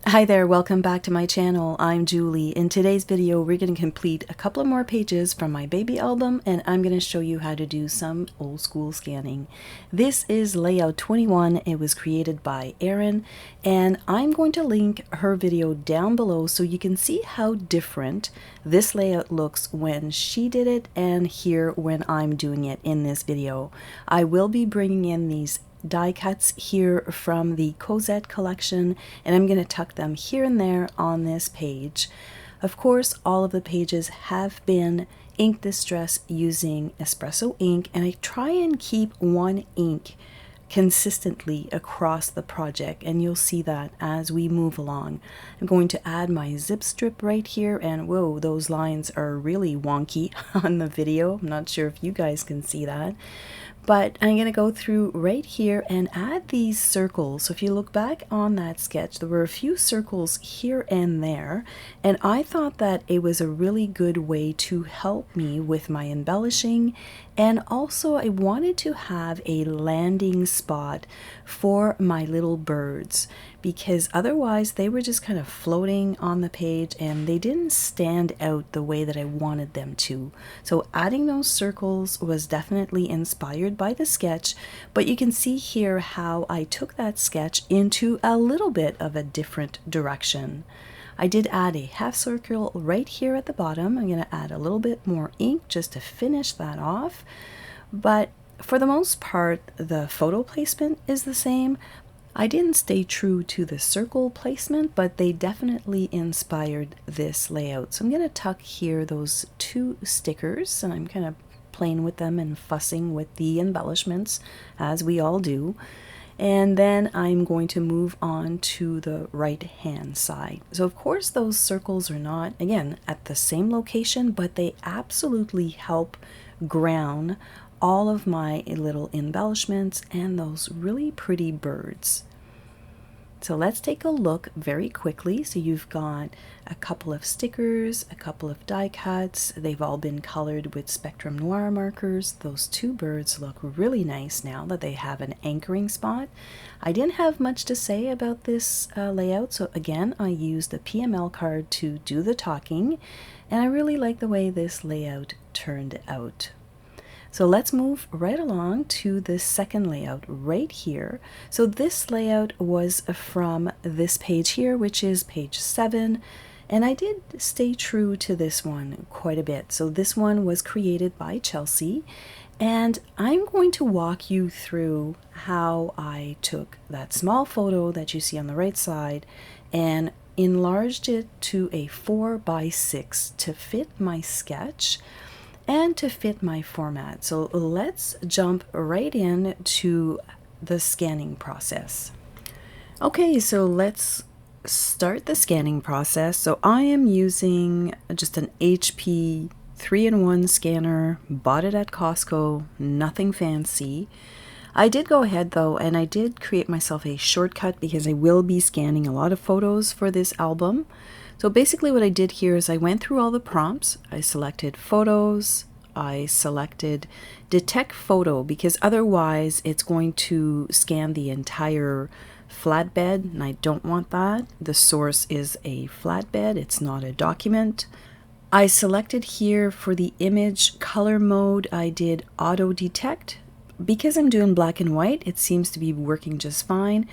Hi there, welcome back to my channel. I'm Julie. In today's video, we're going to complete a couple of more pages from my baby album, and I'm going to show you how to do some old school scanning. This is layout 21. It was created by Erin, and I'm going to link her video down below so you can see how different this layout looks when she did it and here when I'm doing it in this video. I will be bringing in these die cuts here from the Cosette collection, and I'm going to tuck them here and there on this page. Of course, all of the pages have been ink distress using espresso ink, and I try and keep one ink consistently across the project, and you'll see that as we move along. I'm going to add my zip strip right here, and whoa, those lines are really wonky on the video. I'm not sure if you guys can see that. But I'm going to go through right here and add these circles. So if you look back on that sketch, there were a few circles here and there, and I thought that it was a really good way to help me with my embellishing. And also I wanted to have a landing spot for my little birds, because otherwise they were just kind of floating on the page and they didn't stand out the way that I wanted them to. So adding those circles was definitely inspired by the sketch, but you can see here how I took that sketch into a little bit of a different direction. I did add a half circle right here at the bottom. I'm going to add a little bit more ink just to finish that off, but for the most part the photo placement is the same. I didn't stay true to the circle placement, but they definitely inspired this layout. So I'm going to tuck here those two stickers, and I'm kind of playing with them and fussing with the embellishments as we all do. And then I'm going to move on to the right hand side. So of course those circles are not, again, at the same location, but they absolutely help ground all of my little embellishments and those really pretty birds. So let's take a look very quickly. So you've got a couple of stickers, a couple of die cuts. They've all been colored with Spectrum Noir markers. Those two birds look really nice now that they have an anchoring spot. I didn't have much to say about this layout, so again I used the PML card to do the talking, and I really like the way this layout turned out. So let's move right along to the second layout right here. So this layout was from this page here, which is page 7, and I did stay true to this one quite a bit. So this one was created by Chelsea, and I'm going to walk you through how I took that small photo that you see on the right side and enlarged it to a 4x6 to fit my sketch and to fit my format. So let's jump right in to the scanning process. Okay, so let's start the scanning process. So I am using just an HP 3-in-1 scanner, bought it at Costco, nothing fancy. I did go ahead though, and I did create myself a shortcut because I will be scanning a lot of photos for this album. So basically what I did here is I went through all the prompts. I selected photos, I selected detect photo, because otherwise it's going to scan the entire flatbed, and I don't want that. The source is a flatbed, it's not a document. I selected here for the image color mode, I did auto detect. Because I'm doing black and white, it seems to be working just fine.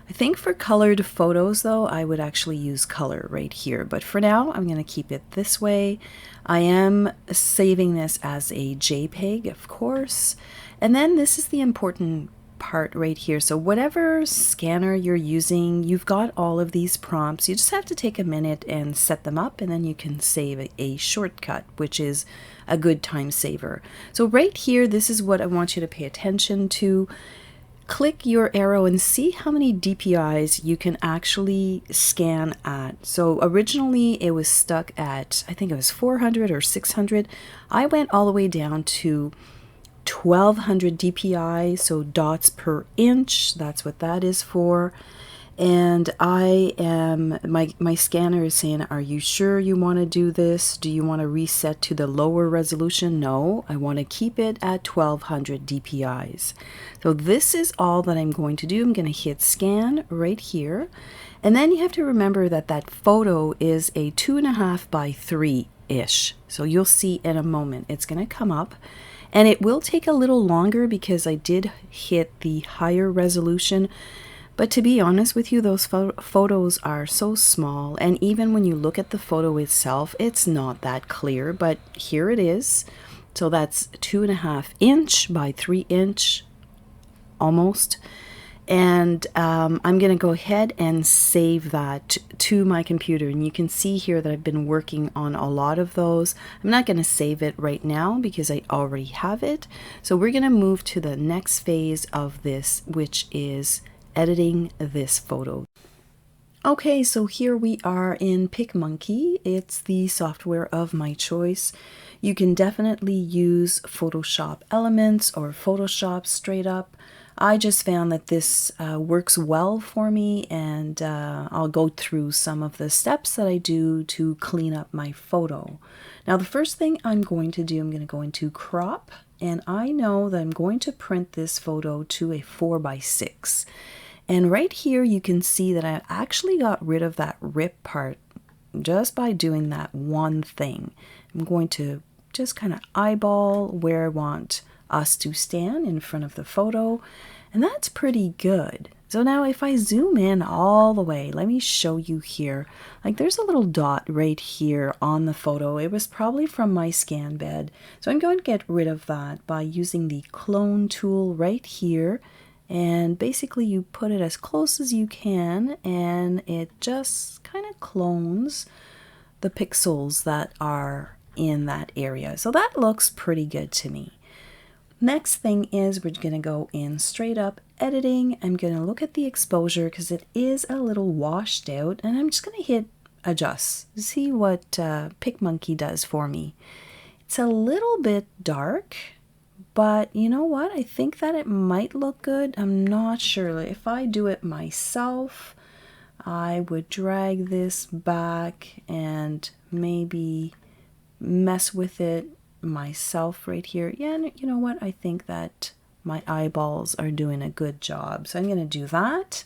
I think for colored photos though, I would actually use color right here, but for now I'm going to keep it this way. I am saving this as a JPEG, of course, and then this is the important part right here. So whatever scanner you're using, you've got all of these prompts. You just have to take a minute and set them up, and then you can save a shortcut, which is a good time saver. So right here, this is what I want you to pay attention to. Click your arrow and see how many DPIs you can actually scan at. So originally it was stuck at, I think it was 400 or 600. I went all the way down to 1200 DPI, so dots per inch, that's what that is for. And I am, my scanner is saying, are you sure you want to do this? Do you want to reset to the lower resolution? No, I want to keep it at 1200 DPIs. So this is all that I'm going to do. I'm going to hit scan right here. And then you have to remember that that photo is a 2.5 by 3-ish. So you'll see in a moment it's going to come up. And it will take a little longer because I did hit the higher resolution. But to be honest with you, those photos are so small. And even when you look at the photo itself, it's not that clear. But here it is. So that's 2.5 inch by 3 inch almost. And I'm going to go ahead and save that to my computer. And you can see here that I've been working on a lot of those. I'm not going to save it right now because I already have it. So we're going to move to the next phase of this, which is editing this photo. Okay, so here we are in PicMonkey. It's the software of my choice. You can definitely use Photoshop Elements or Photoshop straight up. I just found that this works well for me, and I'll go through some of the steps that I do to clean up my photo. Now, the first thing I'm going to do, I'm going to go into crop, and I know that I'm going to print this photo to a 4:6. And right here you can see that I actually got rid of that rip part just by doing that one thing. I'm going to just kind of eyeball where I want us to stand in front of the photo, and that's pretty good. So now if I zoom in all the way, let me show you here. Like there's a little dot right here on the photo. It was probably from my scan bed. So I'm going to get rid of that by using the clone tool right here. And basically you put it as close as you can, and it just kind of clones the pixels that are in that area. So that looks pretty good to me. Next thing is we're going to go in straight up editing. I'm going to look at the exposure because it is a little washed out, and I'm just going to hit adjust. See what PicMonkey does for me. It's a little bit dark, but you know what? I think that it might look good. I'm not sure. If I do it myself, I would drag this back and maybe mess with it myself right here. Yeah, you know what? I think that my eyeballs are doing a good job. So I'm going to do that.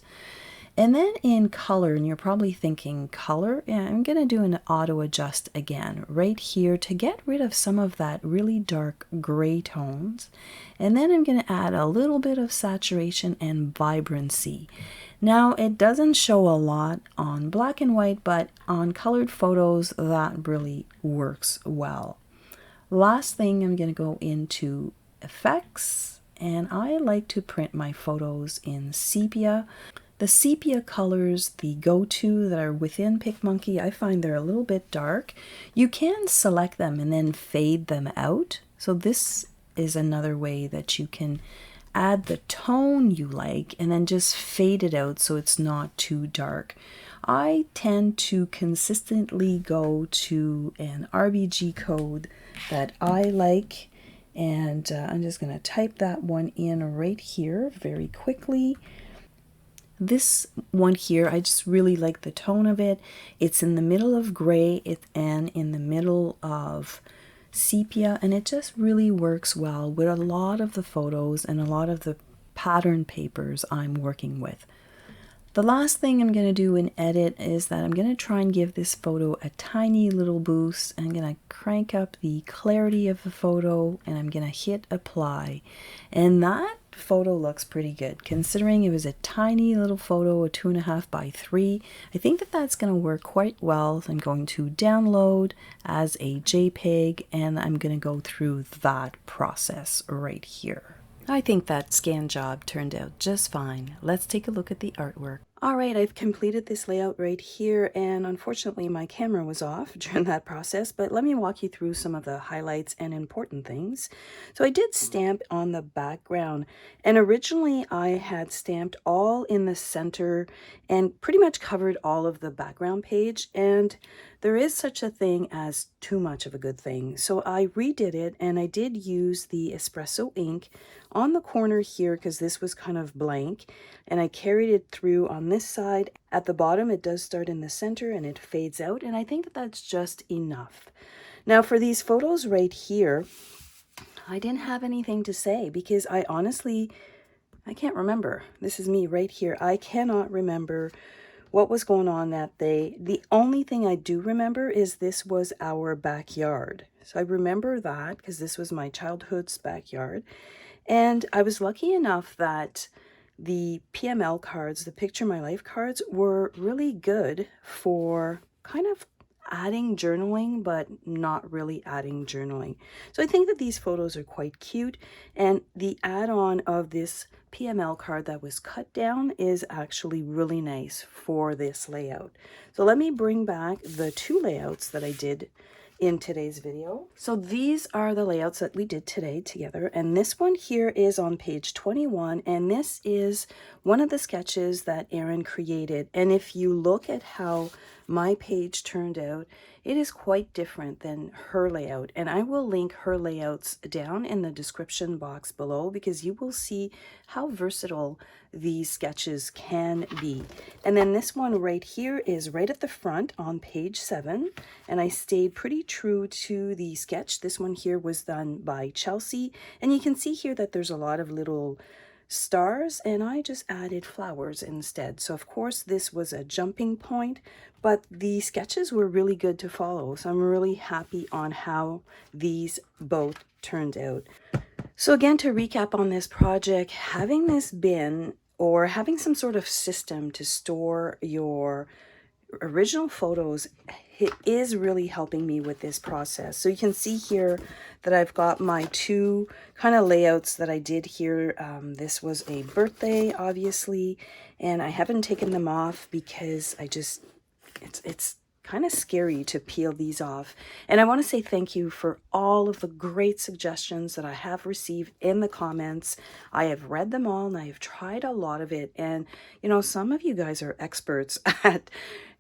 And then in color, and you're probably thinking color, yeah, I'm going to do an auto adjust again right here to get rid of some of that really dark gray tones. And then I'm going to add a little bit of saturation and vibrancy. Now it doesn't show a lot on black and white, but on colored photos that really works well. Last thing, I'm going to go into effects, and I like to print my photos in sepia. The sepia colors, the go-to that are within PicMonkey, I find they're a little bit dark. You can select them and then fade them out. So this is another way that you can add the tone you like and then just fade it out so it's not too dark. I tend to consistently go to an RBG code that I like, and I'm just going to type that one in right here very quickly. This one here, I just really like the tone of it. It's in the middle of gray and in the middle of sepia, and it just really works well with a lot of the photos and a lot of the pattern papers I'm working with. The last thing I'm going to do in edit is that I'm going to try and give this photo a tiny little boost. I'm going to crank up the clarity of the photo, and I'm going to hit apply. And that photo looks pretty good considering it was a tiny little photo, a 2.5 by 3. I think that that's going to work quite well. So I'm going to download as a JPEG, and I'm going to go through that process right here. I think that scan job turned out just fine. Let's take a look at the artwork. All right, I've completed this layout right here, and unfortunately my camera was off during that process, but let me walk you through some of the highlights and important things. So I did stamp on the background, and originally I had stamped all in the center and pretty much covered all of the background page, and there is such a thing as too much of a good thing. So I redid it, and I did use the espresso ink on the corner here because this was kind of blank, and I carried it through on this side. At the bottom it does start in the center and it fades out, and I think that that's just enough. Now for these photos right here, I didn't have anything to say because I can't remember. This is me right here. I cannot remember what was going on that day. The only thing I do remember is this was our backyard. So I remember that because this was my childhood's backyard. And I was lucky enough that the PML cards, the Picture My Life cards, were really good for kind of adding journaling, but not really adding journaling. So I think that these photos are quite cute, and the add-on of this PML card that was cut down is actually really nice for this layout. So let me bring back the two layouts that I did in today's video. So these are the layouts that we did today together, and this one here is on page 21, and this is one of the sketches that Erin created. And if you look at how my page turned out, it is quite different than her layout, and I will link her layouts down in the description box below because you will see how versatile these sketches can be. And then this one right here is right at the front on page 7, and I stayed pretty true to the sketch. This one here was done by Chelsea, and you can see here that there's a lot of little stars, and I just added flowers instead. So of course this was a jumping point, but the sketches were really good to follow. So I'm really happy on how these both turned out. So again, to recap on this project, having this bin or having some sort of system to store your original photos, it is really helping me with this process. So you can see here that I've got my two kind of layouts that I did here. This was a birthday, obviously, and I haven't taken them off because I just, it's kind of scary to peel these off. And I want to say thank you for all of the great suggestions that I have received in the comments. I have read them all and I have tried a lot of it. And, you know, some of you guys are experts at,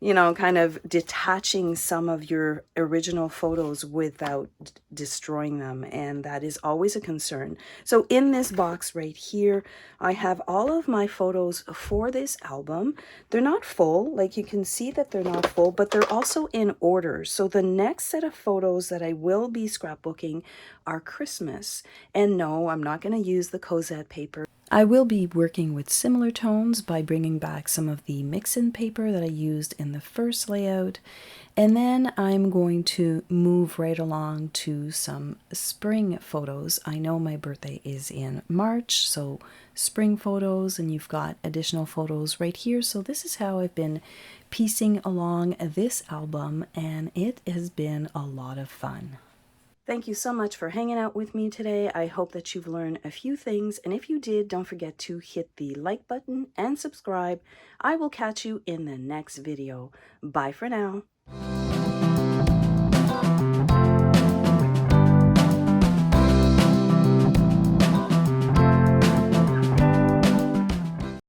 you know, kind of detaching some of your original photos without destroying them. And that is always a concern. So in this box right here, I have all of my photos for this album. They're not full, like you can see that they're not full, but they're also in order. So the next set of photos that I will be scrapbooking are Christmas. And no, I'm not going to use the Cosette paper. I will be working with similar tones by bringing back some of the mix-in paper that I used in the first layout. And then I'm going to move right along to some spring photos. I know my birthday is in March, so spring photos, and you've got additional photos right here. So this is how I've been piecing along this album, and it has been a lot of fun. Thank you so much for hanging out with me today. I hope that you've learned a few things, and if you did, don't forget to hit the like button and subscribe. I will catch you in the next video. Bye for now.